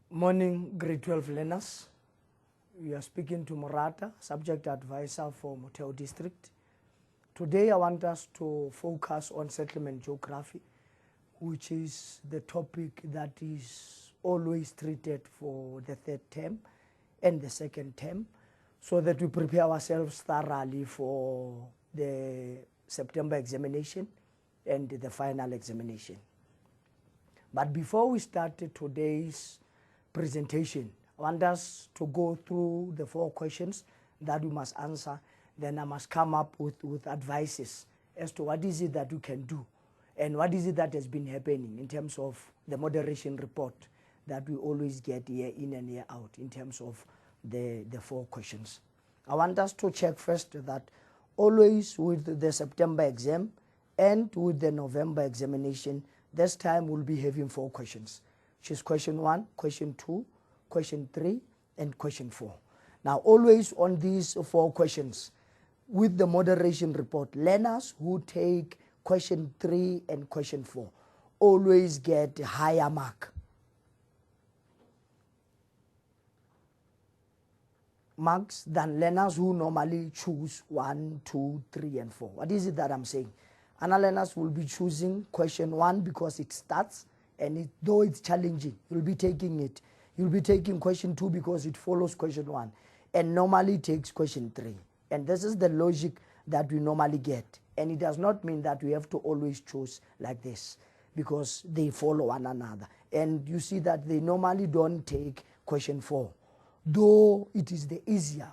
Morning, grade 12 learners. We are speaking to Morata, subject advisor for Motheo District. Today I want us to focus on settlement geography, which is the topic that is always treated for the third term and the second term, so that we prepare ourselves thoroughly for the September examination and the final examination. But before we start today's presentation, I want us to go through the 4 questions that we must answer. Then I must come up with advices as to what is it that we can do and what is it that has been happening in terms of the moderation report that we always get year in and year out in terms of the 4 questions. I want us to check first that always with the September exam and with the November examination, this time we'll be having 4 questions, which is question 1, question 2, question 3, and question 4. Now, always on these 4 questions, with the moderation report, learners who take question 3 and question 4 always get a higher marks than learners who normally choose 1, 2, 3, and 4. What is it that I'm saying? Other learners will be choosing question 1 because it starts, and though it's challenging, you'll be taking it. You'll be taking question 2 because it follows question 1 and normally takes question 3. And this is the logic that we normally get. And it does not mean that we have to always choose like this because they follow one another. And you see that they normally don't take question 4, though it is the easier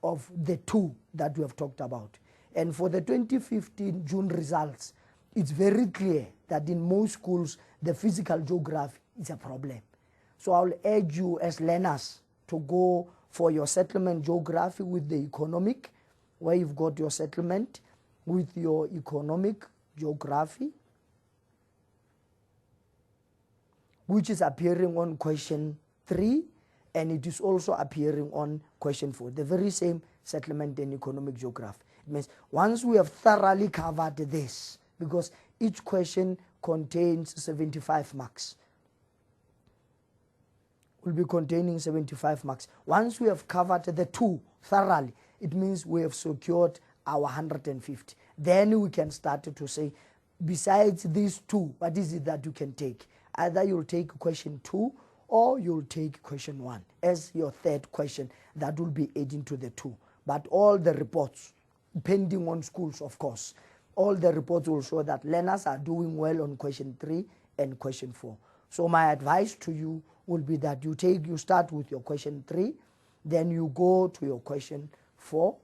of the 2 that we have talked about. And for the 2015 June results, it's very clear that in most schools, the physical geography is a problem. So I'll urge you as learners to go for your settlement geography with the economic, where you've got your settlement with your economic geography, which is appearing on question 3, and it is also appearing on question 4, the very same settlement and economic geography. It means once we have thoroughly covered this, because each question contains 75 marks, will be containing 75 marks. Once we have covered the 2 thoroughly, it means we have secured our 150. Then we can start to say, besides these 2, what is it that you can take? Either you'll take question 2 or you'll take question 1 as your third question that will be adding to the 2. But all the reports, depending on schools, of course, all the reports will show that learners are doing well on question 3 and question 4. So my advice to you will be that you start with your question 3, then you go to your question 4,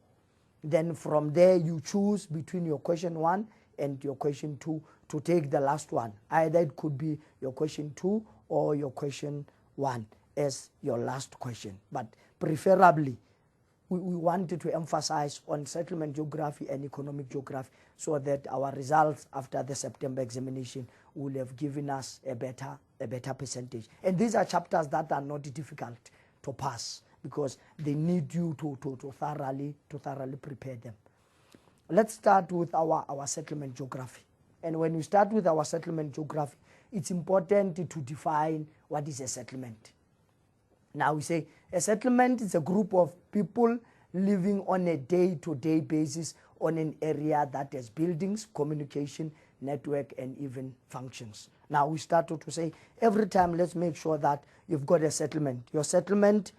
then from there you choose between your question 1 and your question 2 to take the last one. Either it could be your question 2 or your question 1 as your last question. But preferably, we wanted to emphasize on settlement geography and economic geography so that our results after the September examination will have given us a better percentage. And these are chapters that are not difficult to pass because they need you to thoroughly prepare them. Let's start with our settlement geography. And when we start with our settlement geography, it's important to define what is a settlement. Now we say a settlement is a group of people living on a day-to-day basis on an area that has buildings, communication, network, and even functions. Now we started to say every time let's make sure that you've got a settlement. Your settlement,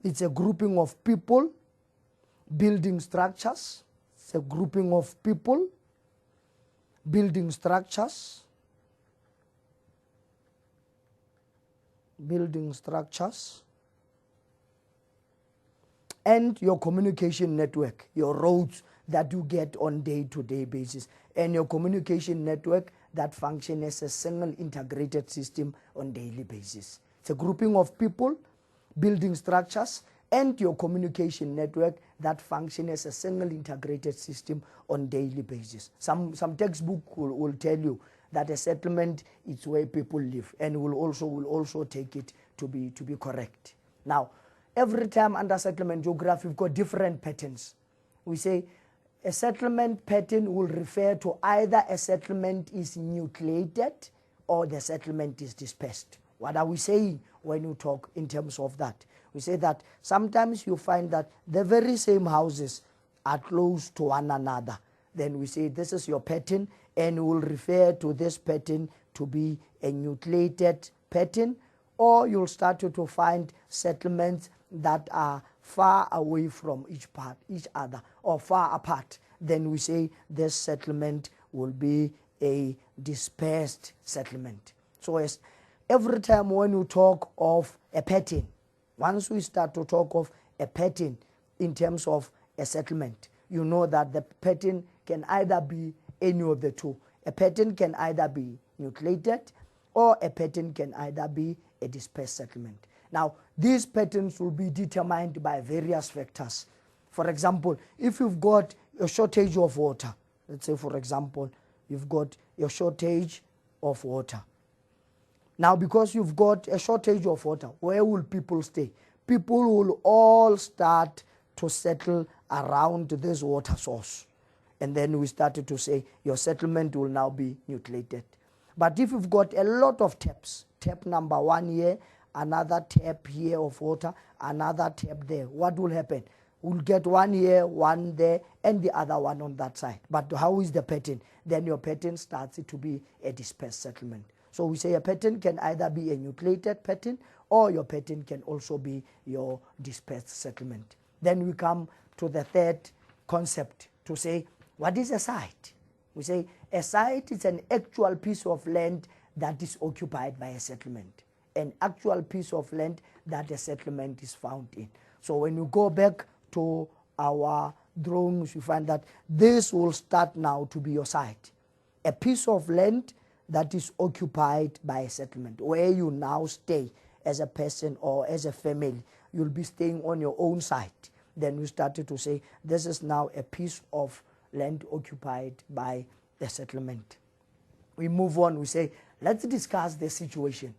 it's a grouping of people, building structures. It's a grouping of people, building structures, and your communication network, your roads that you get on day-to-day basis, and your communication network that function as a single integrated system on daily basis. It's a grouping of people, building structures, and your communication network that function as a single integrated system on daily basis. Some textbook will tell you that a settlement is where people live, and will also take it to be correct. Now, every time under settlement geography, we've got different patterns. We say a settlement pattern will refer to either a settlement is nucleated or the settlement is dispersed. What are we saying? when you talk in terms of that. We say that sometimes you find that the very same houses are close to one another. Then we say this is your pattern, and we will refer to this pattern to be a nucleated pattern, or you'll start to find settlements that are far away from each other, or far apart. Then we say this settlement will be a dispersed settlement. So as every time when you talk of a pattern, once we start to talk of a pattern in terms of a settlement, you know that the pattern can either be any of the two. A pattern can either be nucleated, or a pattern can either be a dispersed settlement. Now, these patterns will be determined by various factors. For example, if you've got a shortage of water, let's say, for example, you've got a shortage of water. Now, because you've got a shortage of water, where will people stay? People will all start to settle around this water source. And then we started to say your settlement will now be nucleated. But if you've got a lot of taps, tap number 1 here, another tap here of water, another tap there, what will happen? We'll get one here, one there, and the other one on that side. But how is the pattern? Then your pattern starts to be a dispersed settlement. So we say a pattern can either be a nucleated pattern, or your pattern can also be your dispersed settlement. Then we come to the third concept to say, what is a site? We say a site is an actual piece of land that is occupied by a settlement, an actual piece of land that a settlement is found in. So when you go back to our drawings, you find that this will start now to be your site, a piece of land that is occupied by a settlement, where you now stay as a person or as a family. You'll be staying on your own site. Then we started to say this is now a piece of land occupied by the settlement. We move on, we say, let's discuss the situation.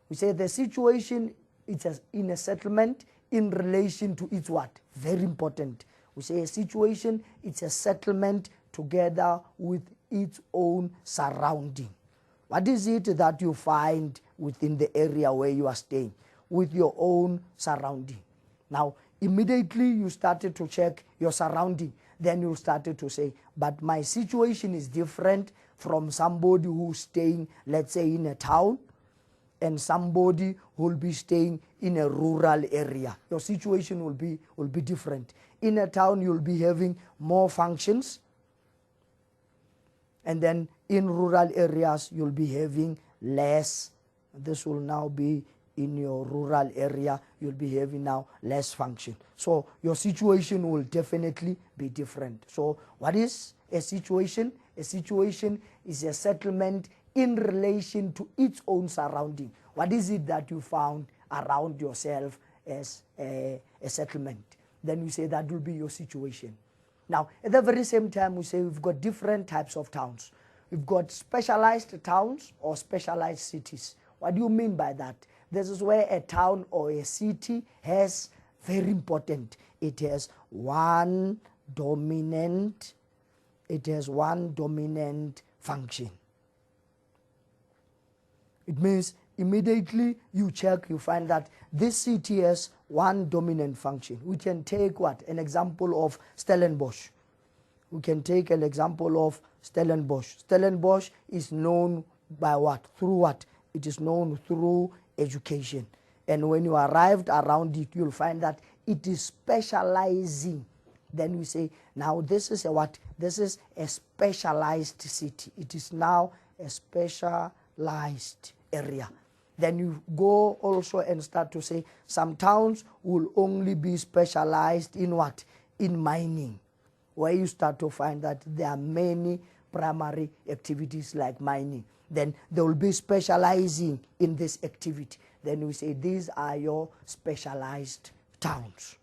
We say the situation is in a settlement in relation to its what? Very important. We say a situation, it's a settlement together with its own surrounding. What is it that you find within the area where you are staying? With your own surrounding. Now, immediately you started to check your surrounding. Then you started to say, but my situation is different from somebody who's staying, let's say, in a town, and somebody who will be staying in a rural area. Your situation will be different. In a town, you'll be having more functions, and then in rural areas, you'll be having less. This will now be in your rural area, you'll be having now less function. So your situation will definitely be different. So what is a situation? A situation is a settlement in relation to its own surrounding. What is it that you found around yourself as a settlement? Then we say that will be your situation. Now, at the very same time, we say we've got different types of towns. We've got specialized towns or specialized cities. What do you mean by that? This is where a town or a city has, very important, it has one dominant function. It means immediately you check, you find that this city has one dominant function. We can take what? An example of Stellenbosch. We can take an example of Stellenbosch. Stellenbosch is known by what? Through what? It is known through education. And when you arrived around it, you'll find that it is specializing. Then we say, now this is a what? This is a specialized city. It is now a specialized area. Then you go also and start to say some towns will only be specialized in what? In mining, where you start to find that there are many primary activities like mining. Then they will be specializing in this activity. Then we say these are your specialized towns.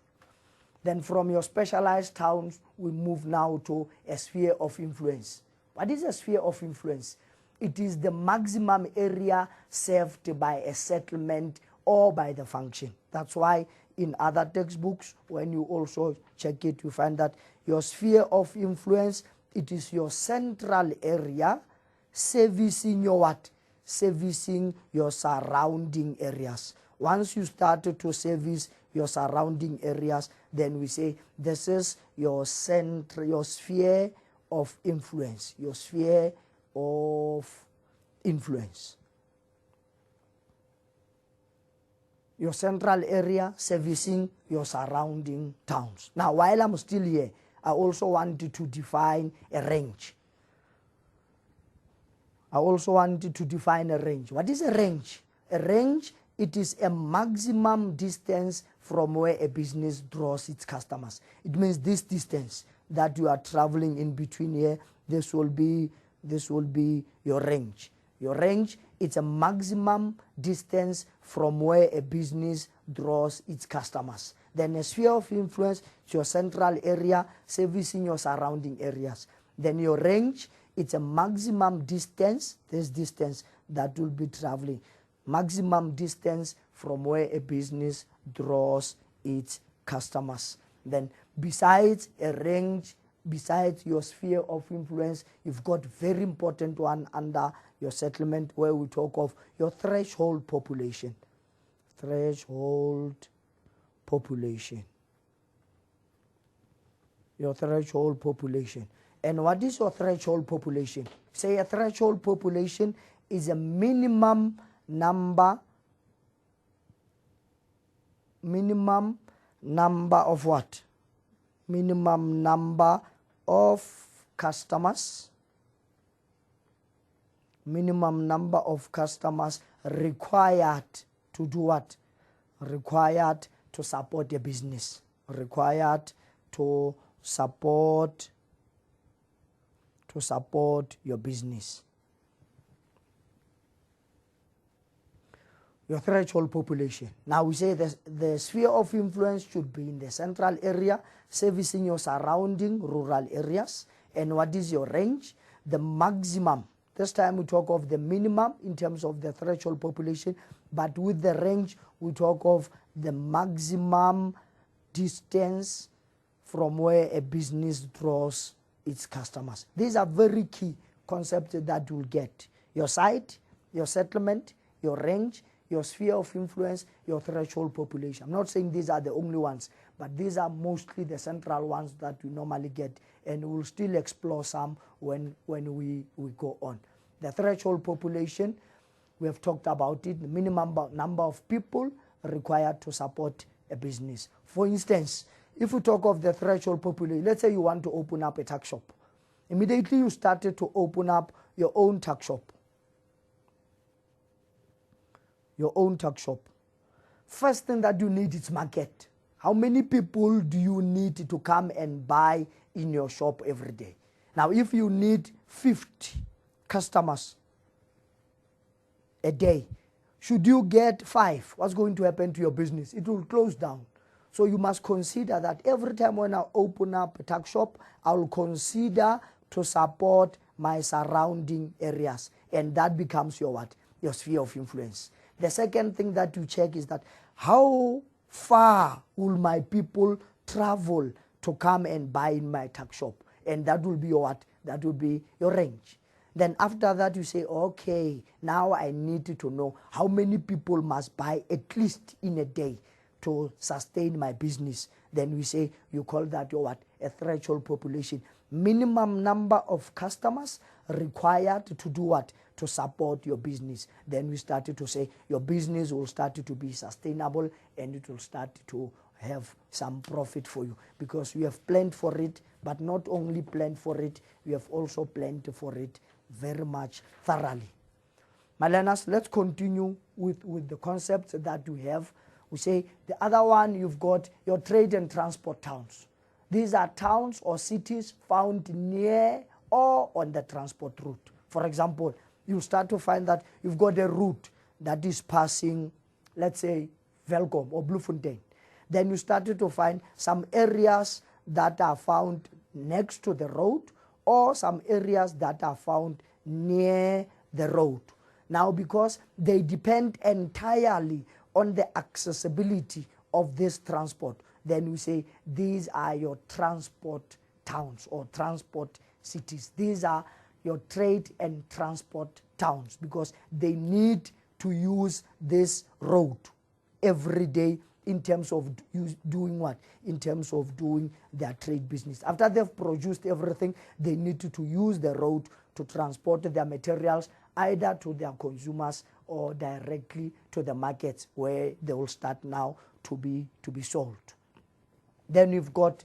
Then from your specialized towns, we move now to a sphere of influence. What is a sphere of influence? It is the maximum area served by a settlement or by the function. That's why in other textbooks, when you also check it, you find that your sphere of influence, it is your central area servicing your what? Servicing your surrounding areas. Once you started to service your surrounding areas, then we say this is your center, your sphere of influence, your sphere of influence. Your central area servicing your surrounding towns. Now, while I'm still here, I also wanted to define a range. I also wanted to define a range. What is a range? A range, it is a maximum distance from where a business draws its customers. It means this distance that you are traveling in between here, this will be your range. Your range, it's a maximum distance from where a business draws its customers. Then a sphere of influence, it's your central area servicing your surrounding areas. Then your range, it's a maximum distance, this distance that will be traveling. Maximum distance from where a business draws its customers. Then besides a range, besides your sphere of influence, you've got very important one under your settlement where we talk of your threshold population. Threshold population. Your threshold population. And what is your threshold population? Say a threshold population is a minimum number of what? Minimum number of customers. Minimum number of customers required to do what? Required to support a business. Required to support your business. Your threshold population. Now we say the sphere of influence should be in the central area, servicing your surrounding rural areas. And what is your range? The maximum. This time we talk of the minimum in terms of the threshold population, but with the range we talk of the maximum distance from where a business draws its customers. These are very key concepts that you'll get. Your site, your settlement, your range, your sphere of influence, your threshold population. I'm not saying these are the only ones, but these are mostly the central ones that we normally get, and we'll still explore some when we go on. The threshold population, we have talked about it, the minimum number of people required to support a business. For instance, if we talk of the threshold population, let's say you want to open up a tuck shop. Immediately you started to open up your own tuck shop. Your own tuck shop. First thing that you need is market. How many people do you need to come and buy in your shop every day? Now, if you need 50 customers a day, should you get 5, what's going to happen to your business? It will close down. So you must consider that every time when I open up a tuck shop, I will consider to support my surrounding areas. And that becomes your what? Your sphere of influence. The second thing that you check is that how far will my people travel to come and buy in my tuck shop? And that will be your what? That will be your range. Then after that you say, okay, now I need to know how many people must buy at least in a day to sustain my business. Then we say, you call that your what? A threshold population. Minimum number of customers required to do what? To support your business. Then we started to say your business will start to be sustainable and it will start to have some profit for you because you have planned for it, but not only planned for it, you have also planned for it very much thoroughly. My learners, let's continue with the concepts that we have. We say the other one, you've got your trade and transport towns. These are towns or cities found near or on the transport route. For example, you start to find that you've got a route that is passing, let's say, Velkom or Bloemfontein. Then you started to find some areas that are found next to the road or some areas that are found near the road. Now, because they depend entirely on the accessibility of this transport, then we say these are your transport towns or transport cities. These are your trade and transport towns because they need to use this road every day in terms of doing what? In terms of doing their trade business. After they've produced everything, they need to use the road to transport their materials either to their consumers or directly to the markets where they will start now to be sold. Then you've got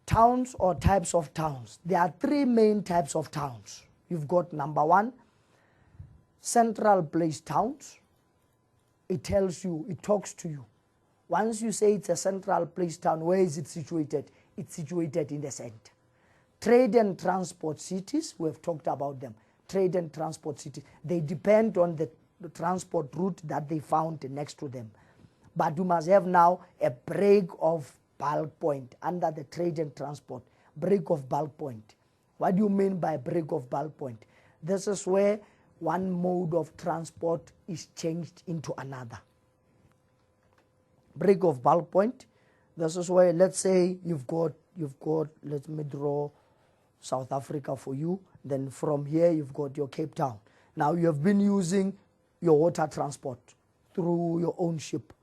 towns or types of towns. There are three main types of towns. You've got number one, central place towns. It tells you, it talks to you. Once you say it's a central place town, where is it situated? It's situated in the center. Trade and transport cities, we've talked about them. Trade and transport cities, they depend on the transport route that they found next to them. But you must have now a break of bulk point under the trade and transport. Break of bulk point. What do you mean by break of bulk point? This is where one mode of transport is changed into another. Break of bulk point. This is where, let's say you've got, let me draw South Africa for you. Then from here you've got your Cape Town. Now you have been using your water transport through your own ship.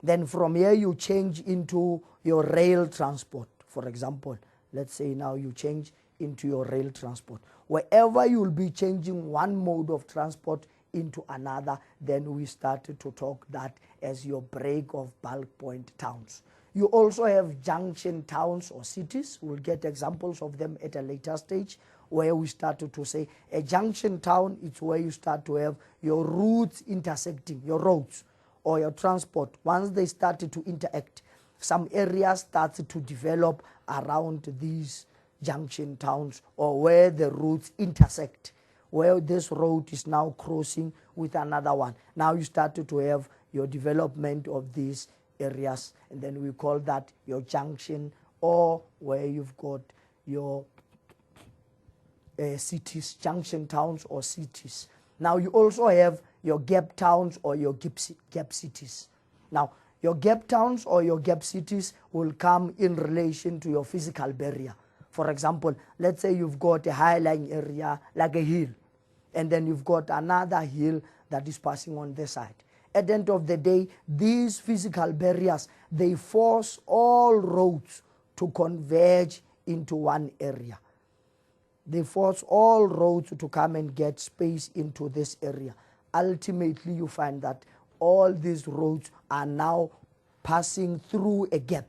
Then from here you change into your rail transport. For example, let's say now you change into your rail transport. Wherever you will be changing one mode of transport into another, then we started to talk that as your break of bulk point towns. You also have junction towns or cities. We'll get examples of them at a later stage, where we started to say a junction town, it's where you start to have your routes intersecting, your roads or your transport. Once they started to interact, some areas started to develop around these junction towns, or where the routes intersect, where this road is now crossing with another one. Now you started to have your development of these areas, and then we call that your junction, or where you've got your cities, junction towns or cities. Now you also have your gap towns or your gap cities. Now your gap towns or your gap cities will come in relation to your physical barrier. For example, let's say you've got a high-lying area like a hill, and then you've got another hill that is passing on this side. At the end of the day, these physical barriers, they force all roads to converge into one area. They force all roads to come and get space into this area. Ultimately, you find that all these roads are now passing through a gap.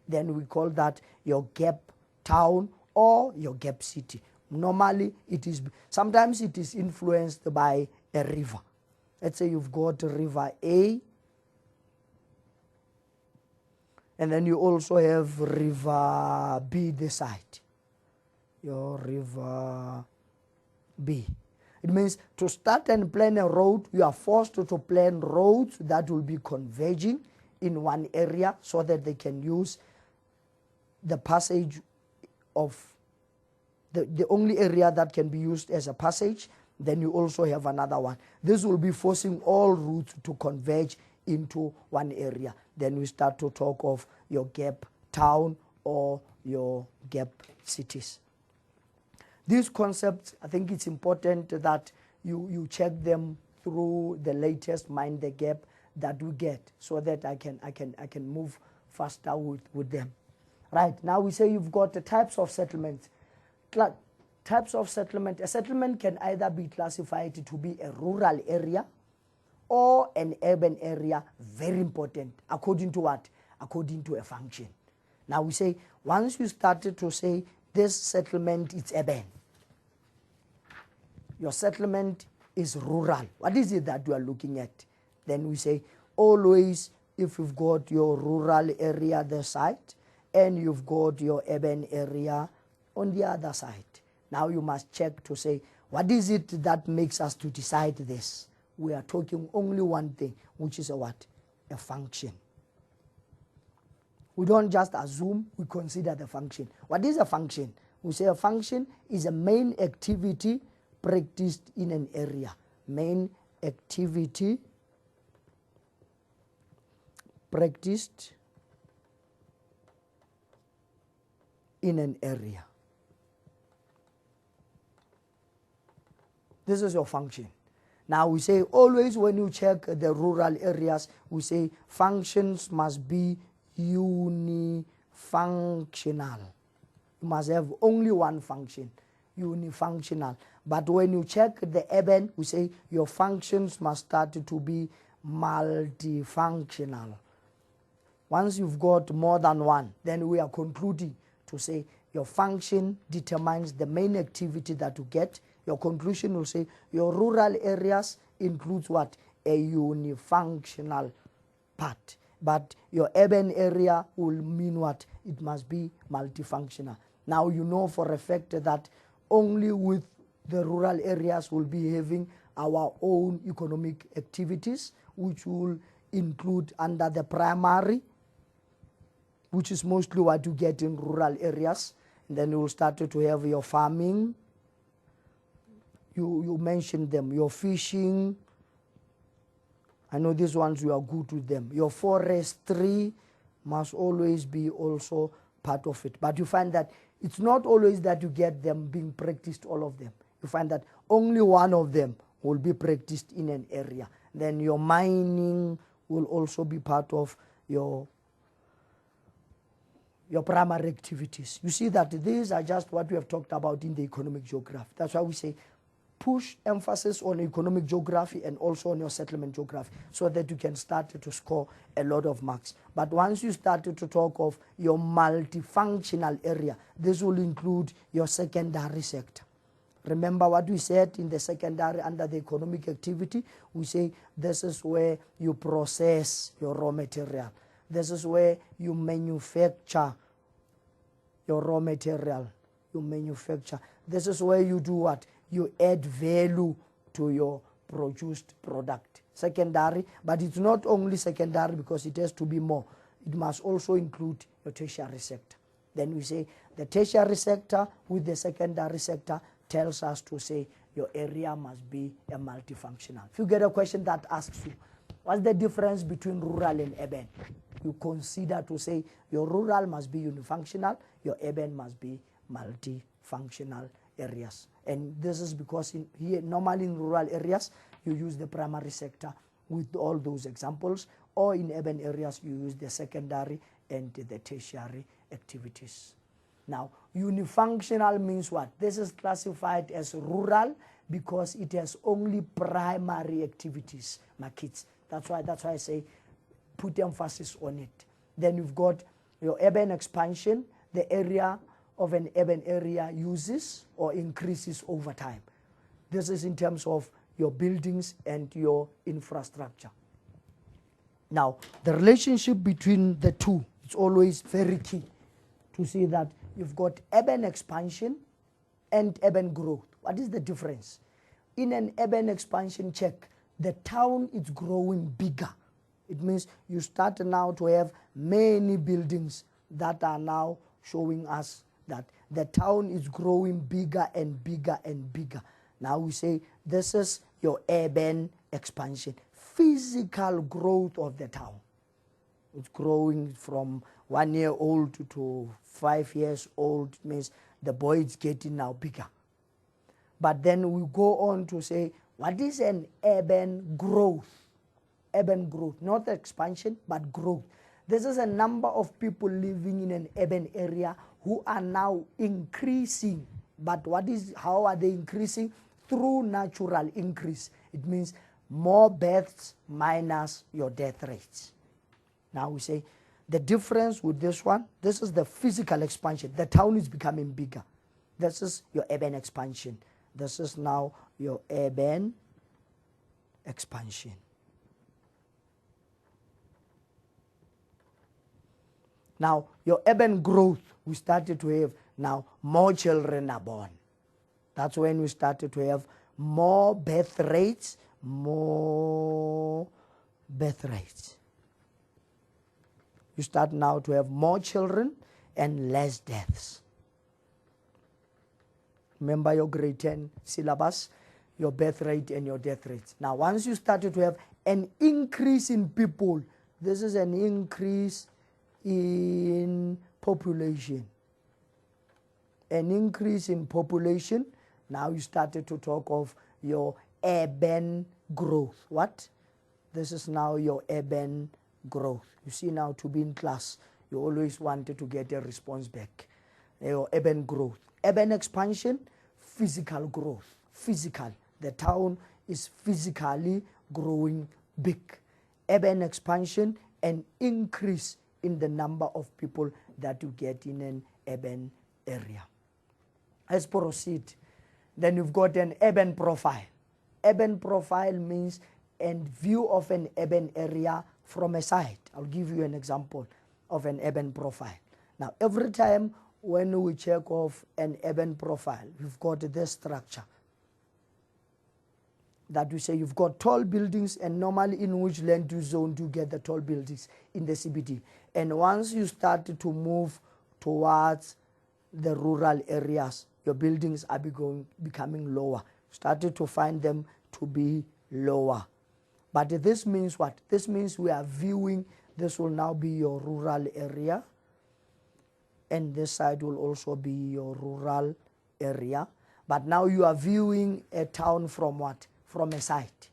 Then we call that your gap town or your gap city. Normally, sometimes it is influenced by a river. Let's say you've got river A, and then you also have river B this side. Your river B. It means to start and plan a road, you are forced to plan roads that will be converging in one area so that they can use the passage of the only area that can be used as a passage. Then you also have another one. This will be forcing all routes to converge into one area. Then we start to talk of your gap town or your gap cities. These concepts, I think it's important that you check them through the latest Mind the Gap that we get, so that I can move faster with them. Right, now we say you've got the types of settlements. Types of settlement. A settlement can either be classified to be a rural area or an urban area. Very important. According to what? According to a function. Now we say, once you started to say this settlement is urban, your settlement is rural. What is it that you are looking at? Then we say, always, if you've got your rural area this side and you've got your urban area on the other side, now you must check to say, what is it that makes us to decide this? We are talking only one thing, which is a what? A function. We don't just assume, we consider the function. What is a function? We say a function is a main activity practiced in an area. Main activity practiced in an area. This is your function. Now we say always when you check the rural areas, we say functions must be unifunctional. You must have only one function, unifunctional. But when you check the urban, we say your functions must start to be multifunctional. Once you've got more than one, then we are concluding to say your function determines the main activity that you get. Your conclusion will say your rural areas includes what? A unifunctional part. But your urban area will mean what? It must be multifunctional. Now you know for a fact that only with the rural areas will be having our own economic activities, which will include under the primary, which is mostly what you get in rural areas. And then you will start to have your farming. You mentioned them, your fishing. I know these ones you are good with them. Your forestry must always be also part of it. But you find that it's not always that you get them being practiced, all of them. You find that only one of them will be practiced in an area. Then your mining will also be part of your primary activities. You see that these are just what we have talked about in the economic geography. That's why we say push emphasis on economic geography and also on your settlement geography so that you can start to score a lot of marks. But once you start to talk of your multifunctional area, this will include your secondary sector. Remember what we said in the secondary under the economic activity? We say this is where you process your raw material. This is where you manufacture your raw material. You manufacture. This is where you do what? You add value to your produced product. Secondary, but it's not only secondary because it has to be more. It must also include your tertiary sector. Then we say the tertiary sector with the secondary sector tells us to say your area must be a multifunctional. If you get a question that asks you, what's the difference between rural and urban? You consider to say your rural must be unifunctional, your urban must be multifunctional areas. And this is because here, normally in rural areas, you use the primary sector with all those examples, or in urban areas, you use the secondary and the tertiary activities. Now, unifunctional means what? This is classified as rural because it has only primary activities, my kids. That's why I say put emphasis on it. Then you've got your urban expansion, the area of an urban area uses or increases over time. This is in terms of your buildings and your infrastructure. Now, the relationship between the two is always very key to see that you've got urban expansion and urban growth. What is the difference? In an urban expansion check, the town is growing bigger. It means you start now to have many buildings that are now showing us that the town is growing bigger and bigger and bigger. Now we say this is your urban expansion, physical growth of the town. It's growing from 1 year old to 5 years old. It means the boy is getting now bigger. But then we go on to say, what is an urban growth? Urban growth, not expansion, but growth. This is a number of people living in an urban area who are now increasing. But how are they increasing? Through natural increase. It means more births minus your death rates. Now we say the difference with this one, this is the physical expansion. The town is becoming bigger. This is your urban expansion. This is now your urban expansion. Now, your urban growth, we started to have now more children are born. That's when we started to have more birth rates, more birth rates. You start now to have more children and less deaths. Remember your grade 10 syllabus, your birth rate and your death rates. Now, once you started to have an increase in people, this is an increase in population. An increase in population, now you started to talk of your urban growth. What? This is now your urban growth. You see now, to be in class, you always wanted to get a response back. Your urban growth. Urban expansion, physical growth. Physical. The town is physically growing big. Urban expansion, an increase in the number of people that you get in an urban area. Let's proceed. Then you've got an urban profile. Urban profile means a view of an urban area from a side. I'll give you an example of an urban profile. Now, every time when we check off an urban profile, we've got this structure that we say you've got tall buildings, and normally in which land use zone do you get the tall buildings? In the CBD. And once you start to move towards the rural areas, your buildings are becoming lower. Started to find them to be lower. But this means what? This means we are viewing, this will now be your rural area, and this side will also be your rural area. But now you are viewing a town from what? From a side.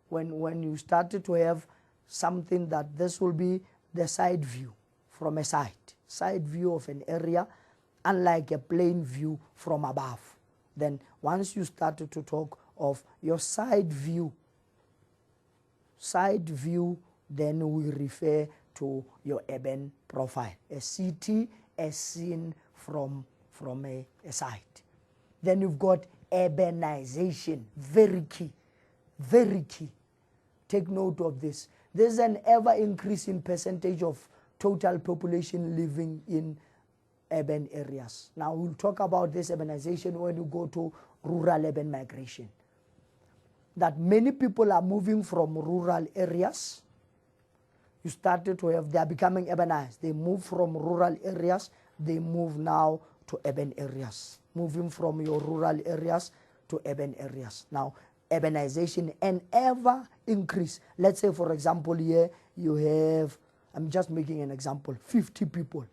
When you started to have something that this will be the side view from a side view of an area, unlike a plain view from above. Then once you started to talk of your side view, then we refer to your urban profile, a city as seen from a side. Then you've got urbanization, very key, very key. Take note of this. There's an ever increasing percentage of total population living in urban areas. Now we'll talk about this urbanization when you go to rural urban migration. That many people are moving from rural areas. You started to have, they are becoming urbanized. They move from rural areas, they move now to urban areas. Moving from your rural areas to urban areas. Now, urbanization and ever increase. Let's say, for example, here you have, I'm just making an example, 50 people.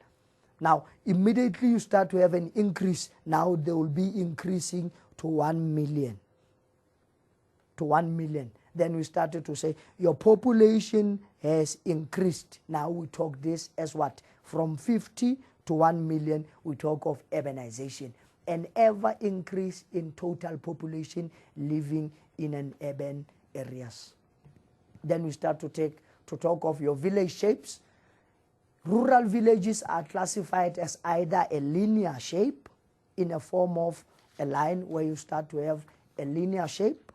Now, immediately you start to have an increase. Now they will be increasing to 1 million. To 1 million. Then we started to say your population has increased. Now we talk this as what? From 50 to 1 million, we talk of urbanization. An ever increase in total population living in an urban areas. Then we start to talk of your village shapes. Rural villages are classified as either a linear shape in a form of a line where you start to have a linear shape.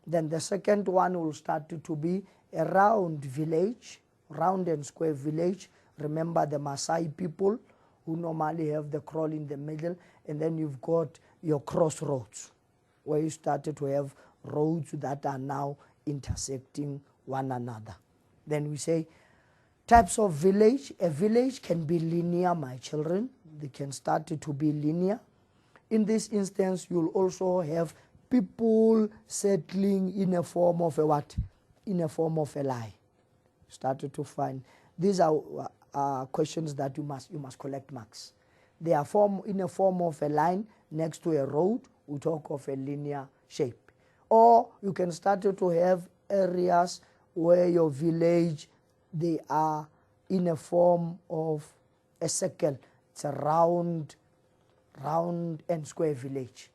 Then the second one will start to be a round village, round and square village. Remember the Maasai people who normally have the kraal in the middle. And then you've got your crossroads, where you started to have roads that are now intersecting one another. Then we say types of village. A village can be linear, my children. They can start to be linear. In this instance, you'll also have people settling in a form of a what? In a form of a lie. Started to find. These are questions that you must collect marks. They are in a form of a line next to a road. We talk of a linear shape. Or you can start to have areas where your village, they are in a form of a circle. It's a round and square village.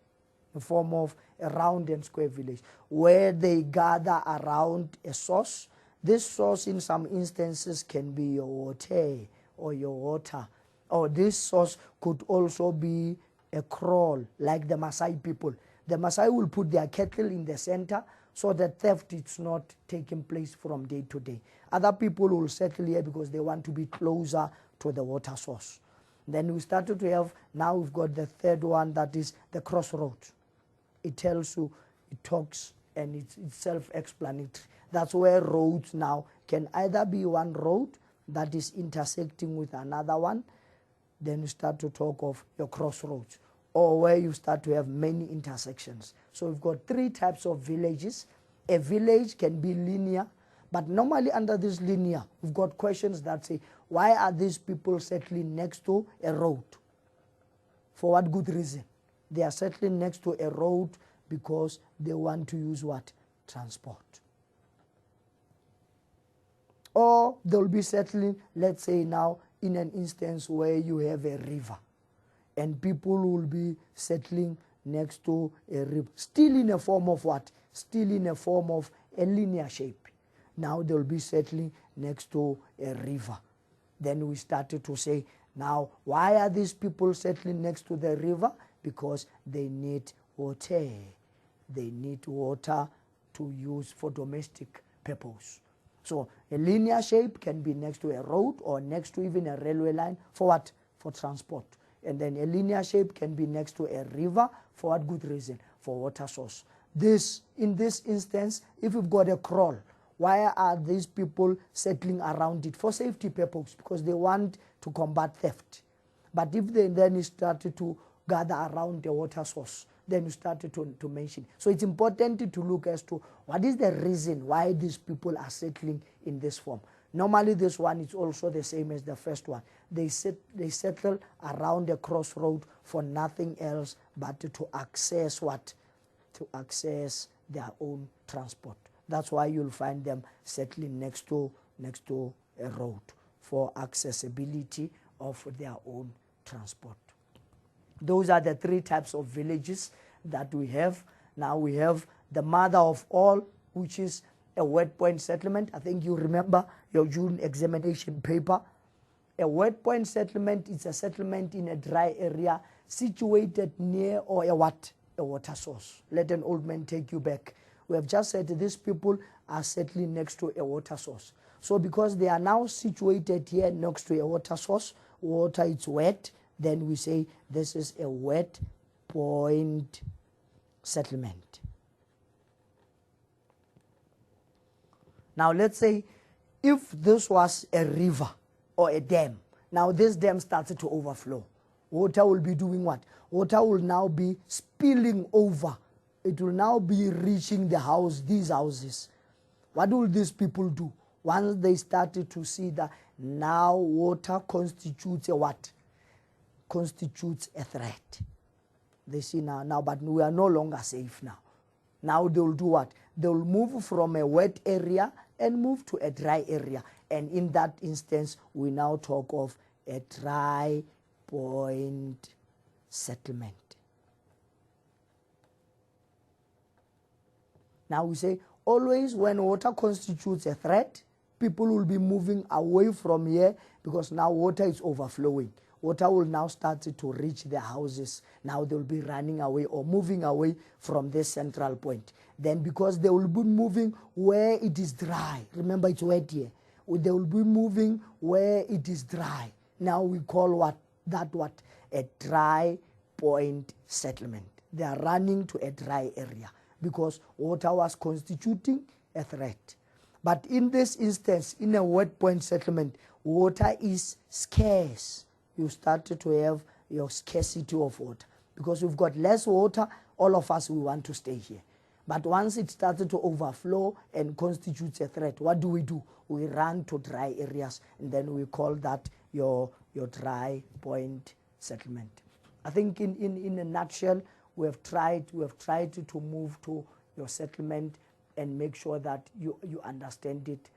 In form of a round and square village, where they gather around a source. This source in some instances can be your water or your water. Or this source could also be a kraal, like the Maasai people. The Maasai will put their cattle in the center so that theft is not taking place from day to day. Other people will settle here because they want to be closer to the water source. Then we started to have, now we've got the third one, that is the crossroads. It tells you, it talks, and it's self-explanatory. That's where roads now can either be one road that is intersecting with another one, then you start to talk of your crossroads, or where you start to have many intersections. So we've got three types of villages. A village can be linear, but normally under this linear, we've got questions that say, why are these people settling next to a road? For what good reason? They are settling next to a road because they want to use what? transport. Or they'll be settling, let's say now, in an instance where you have a river, and people will be settling next to a river, still in a form of what? Still in a form of a linear shape. Now they'll be settling next to a river. Then we started to say, now, why are these people settling next to the river? Because they need water. They need water to use for domestic purpose. So a linear shape can be next to a road or next to even a railway line for what? For transport. And then a linear shape can be next to a river for what good reason? For water source. In this instance, if you've got a kraal, why are these people settling around it? For safety purpose, because they want to combat theft. But if they then started to gather around the water source, then you started to mention. So it's important to look as to what is the reason why these people are settling in this form. Normally this one is also the same as the first one. They settle around a crossroad for nothing else but to access what? To access their own transport. That's why you'll find them settling next to a road for accessibility of their own transport. Those are the three types of villages that we have. Now we have the mother of all, which is a wet point settlement. I think you remember your June examination paper. A wet point settlement is a settlement in a dry area situated near or a what? A water source. Let an old man take you back. We have just said these people are settling next to a water source. So because they are now situated here next to a water source, water is wet, then we say this is a wet point settlement. Now let's say if this was a river or a dam, now this dam started to overflow. Water will be doing what? Water will now be spilling over. It will now be reaching the house, these houses. What will these people do? Once they started to see that now water constitutes a what? Constitutes a threat. They see now, but we are no longer safe now. Now they will do what? They will move from a wet area and move to a dry area. And in that instance, we now talk of a dry point settlement. Now we say, always when water constitutes a threat, people will be moving away from here because now water is overflowing. Water will now start to reach their houses. Now they will be running away or moving away from this central point. Then because they will be moving where it is dry. Remember it's wet here. They will be moving where it is dry. Now we call that a dry point settlement. They are running to a dry area because water was constituting a threat. But in this instance, in a wet point settlement, water is scarce. You started to have your scarcity of water. Because we've got less water, all of us, we want to stay here. But once it started to overflow and constitutes a threat, what do? We run to dry areas, and then we call that your dry point settlement. I think in a nutshell, we have tried to move to your settlement and make sure that you understand it.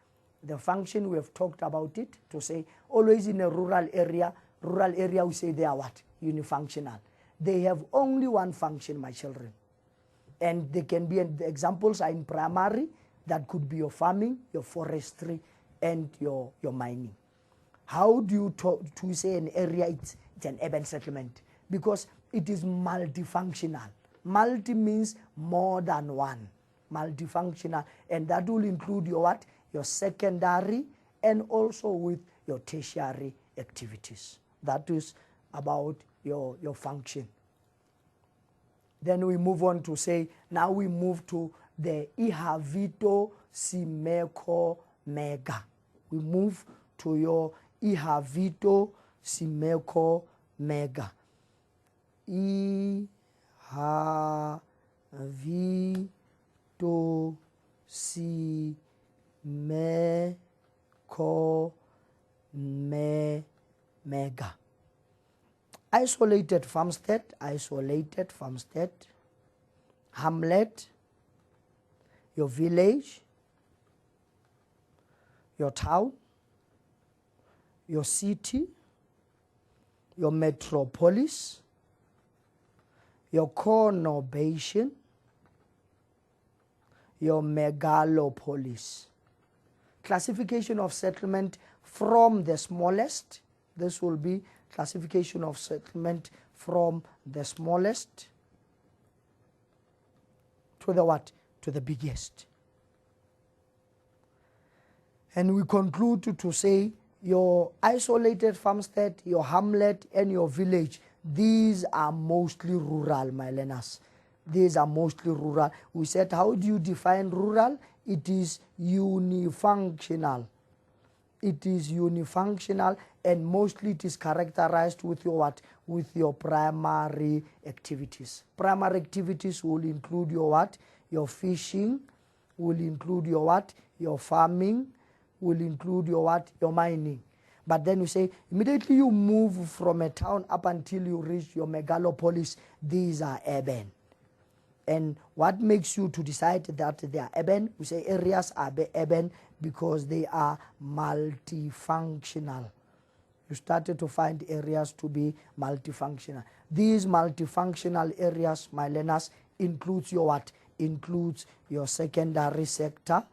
The function, we have talked about it, to say always in a rural area we say they are what? Unifunctional. They have only one function, my children. And they can be, the examples are in primary, that could be your farming, your forestry, and your mining. How do you to say an area it's an urban settlement? Because it is multifunctional. Multi means more than one. Multifunctional, and that will include your what? Your secondary and also with your tertiary activities. That is about your function. Then we move on to say, now we move to the Ihavito Simeko Mega. We move to your Ihavito Simeko Mega. Ihavito Simeko Mega. Isolated farmstead, hamlet. your village, your town, your city, your metropolis, your conurbation, your megalopolis. Classification of settlement from the smallest. This will be classification of settlement from the smallest to the what? To the biggest. And we conclude to say your isolated farmstead, your hamlet, and your village, these are mostly rural, my learners. These are mostly rural. We said, how do you define rural? It is unifunctional. It is unifunctional, and mostly it is characterized with your what? With your primary activities. Primary activities will include your what? Your fishing, will include your what? Your farming, will include your what? Your mining. But then you say, immediately you move from a town up until you reach your megalopolis, these are urban. And what makes you to decide that they are urban? We say areas are urban because they are multifunctional. You started to find areas to be multifunctional. These multifunctional areas, my learners, includes your what? Includes your secondary sector.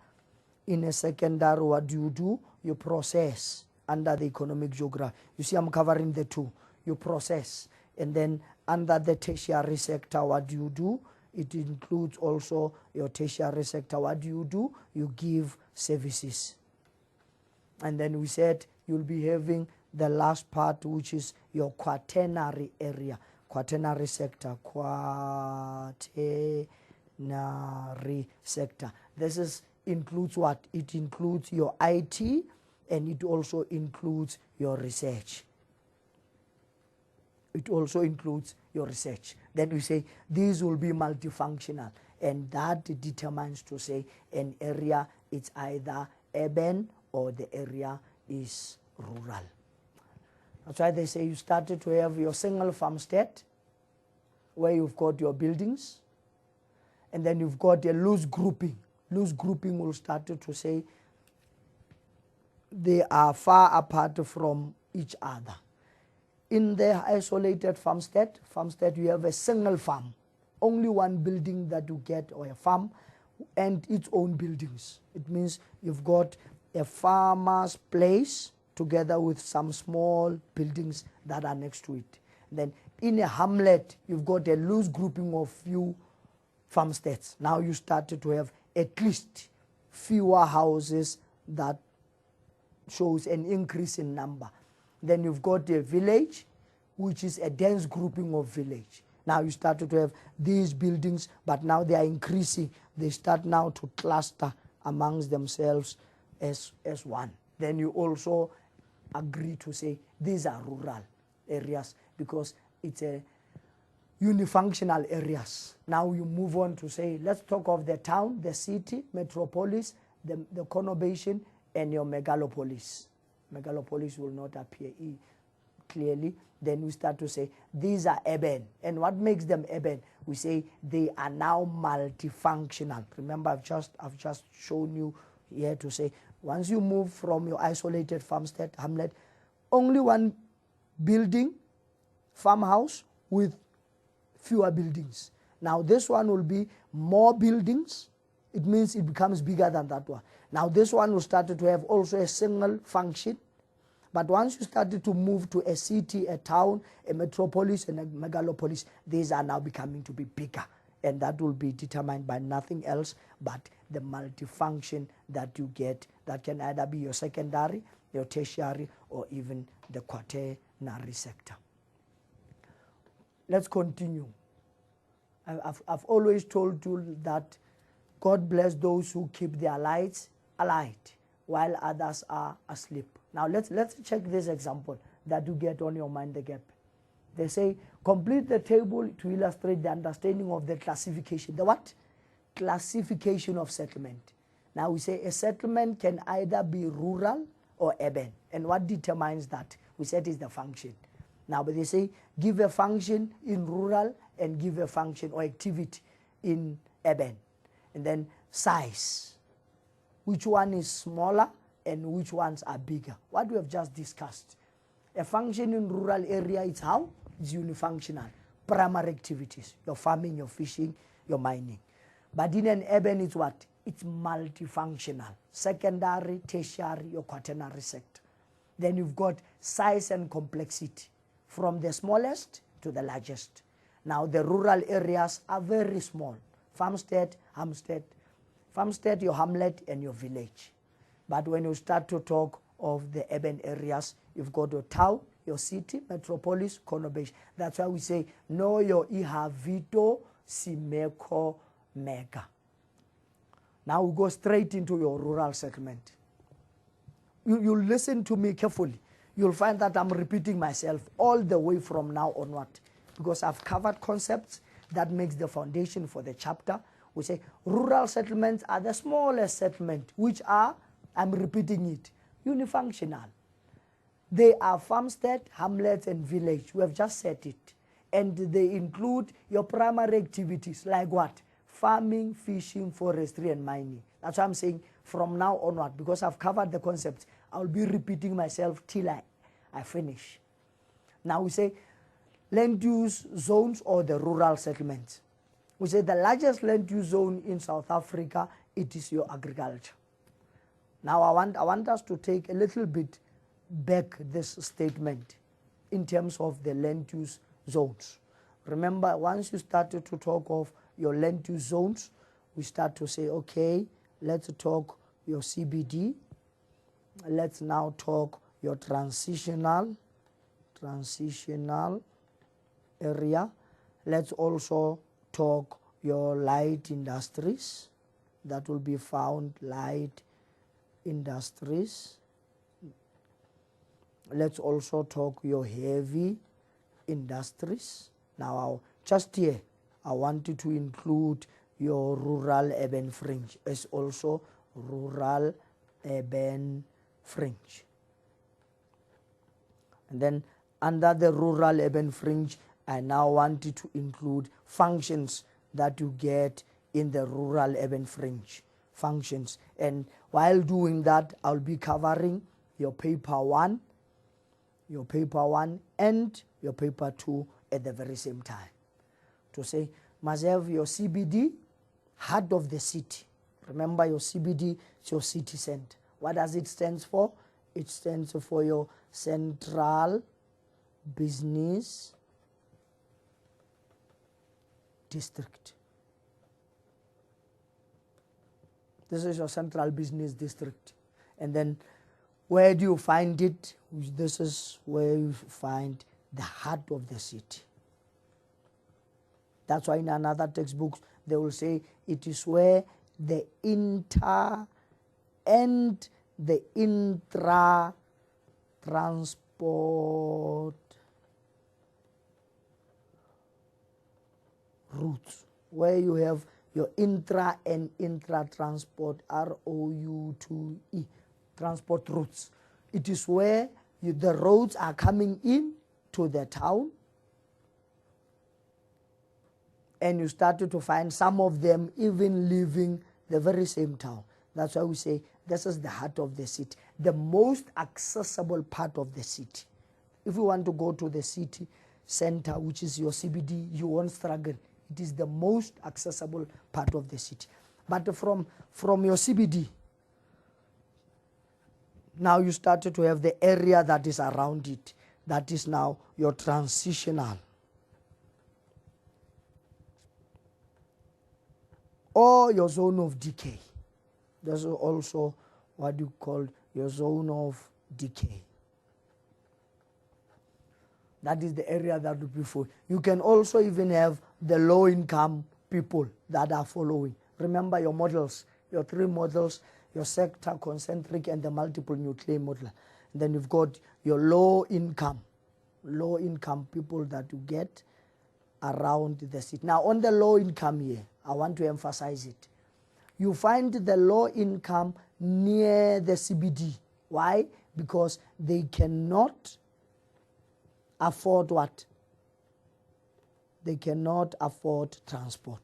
In a secondary, what do? You process under the economic geography. You see, I'm covering the two. You process. And then under the tertiary sector, what do? It includes also your tertiary sector. What do? You give services. And then we said you'll be having the last part, which is your quaternary area. Quaternary sector. Quaternary sector. This includes what? It includes your IT, and it also includes your research. It also includes your research. Then we say these will be multifunctional, and that determines to say an area it's either urban or the area is rural. That's why they say you started to have your single farmstead where you've got your buildings, and then you've got a loose grouping. Loose grouping will start to say they are far apart from each other. In the isolated farmstead, you have a single farm, only one building that you get, or a farm, and its own buildings. It means you've got a farmer's place together with some small buildings that are next to it. Then in a hamlet, you've got a loose grouping of few farmsteads. Now you started to have at least fewer houses that shows an increase in number. Then you've got a village, which is a dense grouping of village. Now you started to have these buildings, but now they are increasing. They start now to cluster amongst themselves as one. Then you also agree to say these are rural areas because it's a unifunctional areas. Now you move on to say, let's talk of the town, the city, metropolis, the conurbation, and your megalopolis. Megalopolis will not appear clearly. Then we start to say these are urban. And what makes them urban? We say they are now multifunctional. Remember, I've just shown you here to say once you move from your isolated farmstead, hamlet, only one building, farmhouse with fewer buildings. Now this one will be more buildings. It means it becomes bigger than that one. Now this one will start to have also a single function. But once you started to move to a city, a town, a metropolis, and a megalopolis, these are now becoming to be bigger. And that will be determined by nothing else but the multifunction that you get. That can either be your secondary, your tertiary, or even the quaternary sector. Let's continue. I've always told you that God bless those who keep their lights alight while others are asleep. Now let's check this example that you get on your mind the gap. They say complete the table to illustrate the understanding of the classification. The what? Classification of settlement. Now we say a settlement can either be rural or urban. And what determines that? We said is the function. Now but they say give a function in rural and give a function or activity in urban. And then size. Which one is smaller and which ones are bigger? What we have just discussed. A function in rural area is how? It's unifunctional. Primary activities. Your farming, your fishing, your mining. But in an urban, it's what? It's multifunctional. Secondary, tertiary, your quaternary sector. Then you've got size and complexity. From the smallest to the largest. Now the rural areas are very small. Farmstead, farmstead, your hamlet and your village. But when you start to talk of the urban areas, you've got your town, your city, metropolis, conurbation. That's why we say, no your ihavito simeko mega. Now we go straight into your rural segment. You listen to me carefully. You'll find that I'm repeating myself all the way from now onward, because I've covered concepts that makes the foundation for the chapter. We say rural settlements are the smallest settlement, which are, I'm repeating it, unifunctional. They are farmstead, hamlets, and village. We have just said it. And they include your primary activities, like what? Farming, fishing, forestry, and mining. That's why I'm saying from now onward, because I've covered the concepts, I'll be repeating myself till I finish. Now we say land use zones or the rural settlements. We say the largest land use zone in South Africa, it is your agriculture. Now I want us to take a little bit back this statement in terms of the land use zones. Remember, once you started to talk of your land use zones, we start to say, okay, let's talk your CBD. Let's now talk your transitional area. Let's also talk your light industries. That will be found light industries. Let's also talk your heavy industries. Now, just here, I want you to include your rural urban fringe as also rural urban fringe. And then under the rural urban fringe, I now want you to include functions that you get in the rural urban fringe functions. And while doing that, I'll be covering your paper 1, and your paper 2 at the very same time. To say, must have your CBD, heart of the city. Remember, your CBD is your city center. What does it stand for? It stands for your central business district. This is your central business district. And then where do you find it? This is where you find the heart of the city. That's why in another textbook they will say it is where the inter and the intra transport routes, where you have your intra and intra transport, ROU2E, transport routes. It is where the roads are coming in to the town, and you started to find some of them even leaving the very same town. That's why we say this is the heart of the city, the most accessible part of the city. If you want to go to the city center, which is your CBD, you won't struggle. It is the most accessible part of the city. But from your CBD, now you started to have the area that is around it. That is now your transitional or your zone of decay. That's also what you call your zone of decay. That is the area that will be full. You can also even have the low-income people that are following. Remember your models, your 3 models, your sector, concentric, and the multiple nuclei model. And then you've got your low-income people that you get around the city. Now, on the low-income here, I want to emphasize it. You find the low-income near the CBD. Why? Because they cannot afford what? They cannot afford transport.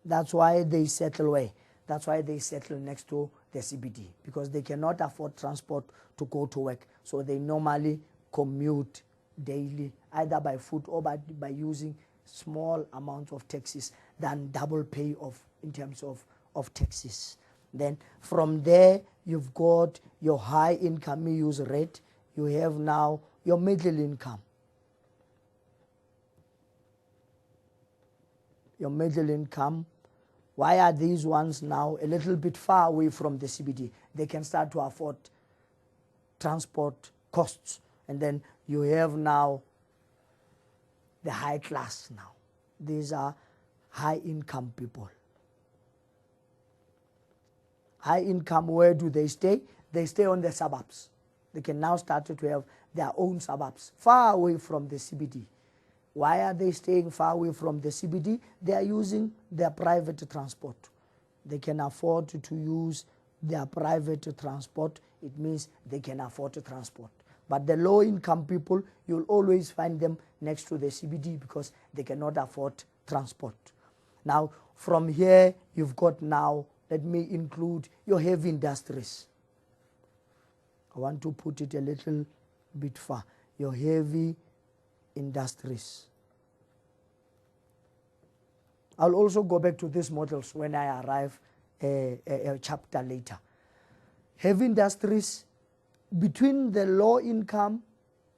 That's why they settle where? That's why they settle next to the CBD, because they cannot afford transport to go to work. So they normally commute daily, either by foot or by using small amounts of taxis than double pay in terms of taxis. Then from there, you've got your high income use rate. You have now your middle income. Your middle income. Why are these ones now a little bit far away from the CBD? They can start to afford transport costs. And then you have now the high class now. These are high income people. High income, where do they stay? They stay on the suburbs. They can now start to have their own suburbs, far away from the CBD. Why are they staying far away from the CBD? They are using their private transport. They can afford to use their private transport. It means they can afford to transport. But the low-income people, you'll always find them next to the CBD because they cannot afford transport. Now, from here, you've got now, let me include your heavy industries. I want to put it a little bit far. Your heavy industries. I'll also go back to these models when I arrive a chapter later. Heavy industries, between the low income,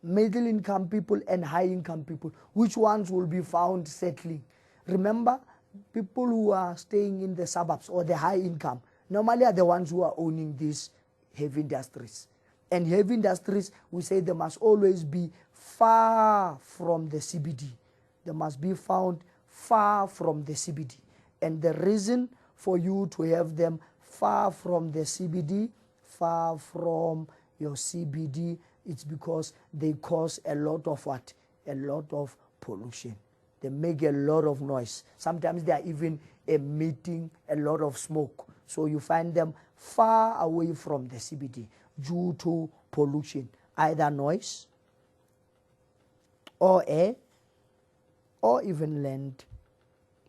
middle income people and high income people, which ones will be found settling? Remember, people who are staying in the suburbs or the high income normally are the ones who are owning these heavy industries. And heavy industries, we say they must always be far from the CBD. They must be found far from the CBD. And the reason for you to have them far from the CBD, far from your CBD, it's because they cause a lot of what? A lot of pollution. They make a lot of noise. Sometimes they are even emitting a lot of smoke. So you find them far away from the CBD due to pollution, either noise or air or even land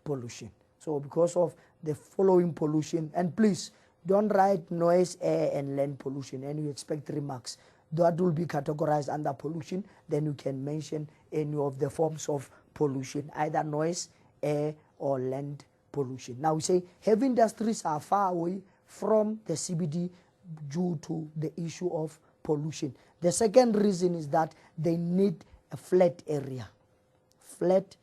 pollution. So because of the following pollution, and please don't write noise, air and land pollution and you expect 3 marks. That will be categorized under pollution. Then you can mention any of the forms of pollution, either noise, air or land pollution. Now we say heavy industries are far away from the CBD due to the issue of pollution. The second reason is that they need a flat area. Flat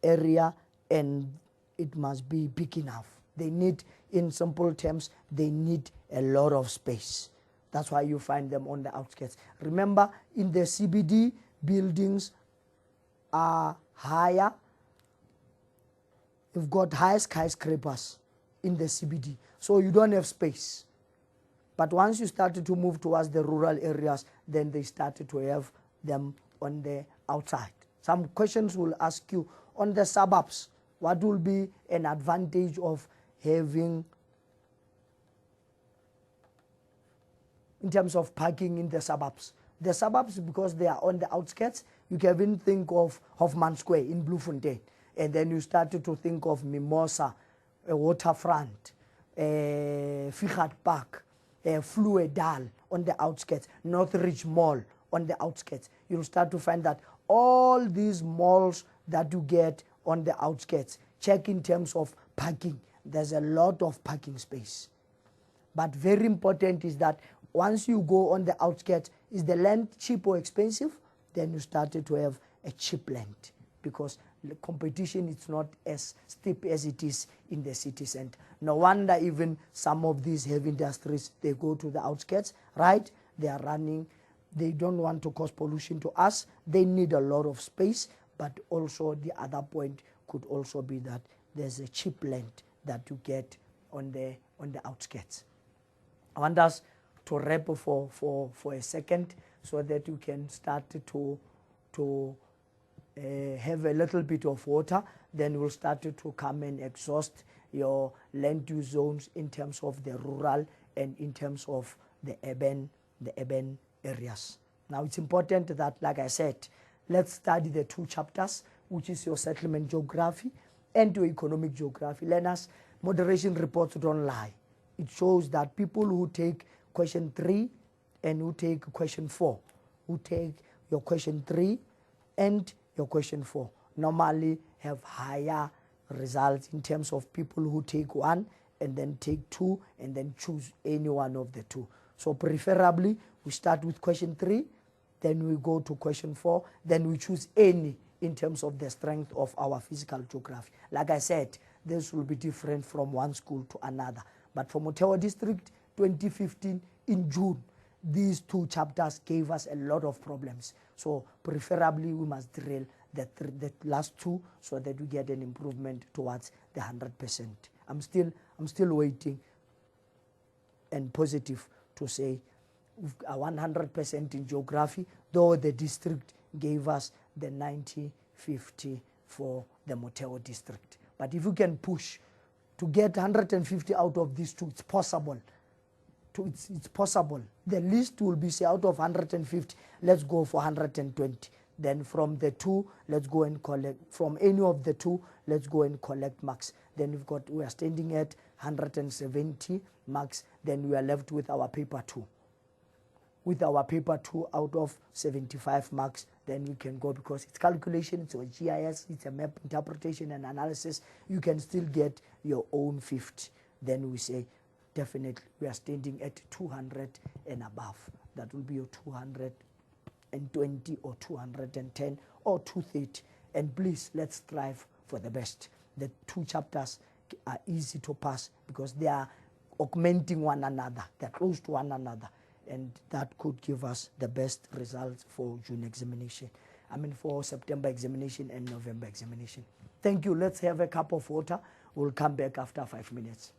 area, and it must be big enough. They need, in simple terms, they need a lot of space. That's why you find them on the outskirts. Remember, in the CBD, buildings are higher. You've got high skyscrapers in the CBD, so you don't have space. But once you started to move towards the rural areas, then they started to have them on the outside. Some questions will ask you, on the suburbs, what will be an advantage of having, in terms of parking in the suburbs? The suburbs, because they are on the outskirts, you can even think of Hofmann Square in Bloemfontein. And then you started to think of Mimosa, Waterfront, Figat Park, Fluedal on the outskirts, Northridge Mall on the outskirts. You'll start to find that all these malls that you get on the outskirts, check in terms of parking. There's a lot of parking space. But very important is that once you go on the outskirts, is the land cheap or expensive? Then you started to have a cheap land, because the competition is not as steep as it is in the city center. No wonder even some of these heavy industries, they go to the outskirts, right? They are running, they don't want to cause pollution to us. They need a lot of space, but also the other point could also be that there's a cheap land that you get on the outskirts. I want us to wrap for a second so that you can start to have a little bit of water. Then we'll start to come and exhaust your land use zones in terms of the rural and in terms of the urban areas. Now it's important that, like I said, let's study the 2 chapters, which is your settlement geography and your economic geography. Learners, moderation reports don't lie. It shows that people who take question 3 and who take question 4, who take your question 3 and your question 4, normally have higher results in terms of people who take 1 and then take 2 and then choose any one of the 2. So preferably, we start with question 3, then we go to question 4, then we choose any in terms of the strength of our physical geography. Like I said, this will be different from one school to another. But for Motheo District 2015 in June, these 2 chapters gave us a lot of problems. So preferably we must drill the last 2 so that we get an improvement towards the 100%. I'm still waiting and positive to say 100% in geography, though the district gave us the 90-50 for the Motheo District. But if you can push to get 150 out of these 2, it's possible. It's possible. The list will be, say, out of 150, let's go for 120. Then from the 2, let's go and collect. From any of the 2, let's go and collect marks. Then we are standing at 170 marks. Then we are left with our paper 2. With our paper 2 out of 75 marks, then we can go, because it's calculation, it's a GIS, it's a map interpretation and analysis. You can still get your own 50. Then we say, definitely, we are standing at 200 and above. That will be your 220 or 210 or 230. And please, let's strive for the best. The 2 chapters are easy to pass because they are augmenting one another. They're close to one another. And that could give us the best results for June examination. For September examination and November examination. Thank you. Let's have a cup of water. We'll come back after 5 minutes.